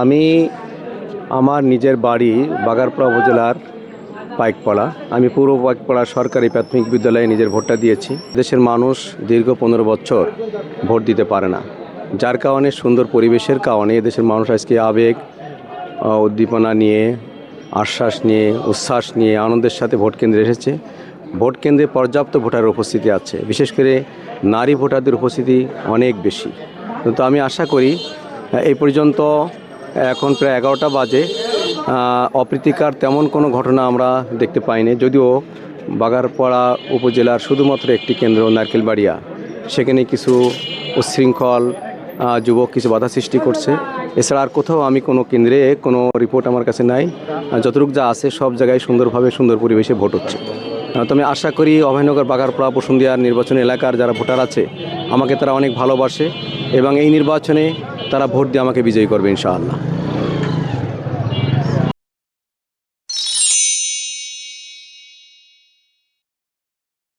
আমি আমার নিজের বাড়ি বাগারপাড়া উপজেলার পাইকপাড়া। আমি পূর্ব পাইকপাড়া সরকারি প্রাথমিক বিদ্যালয়ে নিজের ভোটটা দিয়েছি। দেশের মানুষ দীর্ঘ 15 বছর ভোট দিতে পারে না, যার কারণে সুন্দর পরিবেশের কারণে দেশের মানুষ আজকে আবেগ উদ্দীপনা নিয়ে, আশ্বাস নিয়ে, উচ্ছ্বাস নিয়ে আনন্দের সাথে ভোট কেন্দ্রে এসেছে। ভোট কেন্দ্রে পর্যাপ্ত ভোটারের উপস্থিতি আছে, বিশেষ করে নারী ভোটারদের উপস্থিতি অনেক বেশি। কিন্তু আমি আশা করি এই পর্যন্ত এখন প্রায় 11টা বাজে, অপ্রীতিকর তেমন কোনো ঘটনা আমরা দেখতে পাইনি। যদিও বাগারপাড়া উপজেলার শুধুমাত্র একটি কেন্দ্র নারকেলবাড়িয়া, সেখানে কিছু উচ্ছৃঙ্খল যুবক কিছু বাধা সৃষ্টি করছে। এছাড়া আর কোথাও আমি কোনো কেন্দ্রে কোনো রিপোর্ট আমার কাছে নাই। যতটুকু যা আছে সব জায়গায় সুন্দরভাবে সুন্দর পরিবেশে ভোট হচ্ছে। তো আমি আশা করি অভয়নগর বাগারপাড়া বসুন্ধিয়ার নির্বাচন এলাকার যারা ভোটার আছে আমাকে তারা অনেক ভালোবাসে এবং এই নির্বাচনে তারা ভোট দিয়ে আমাকে বিজয়ী করবে ইনশাআল্লাহ।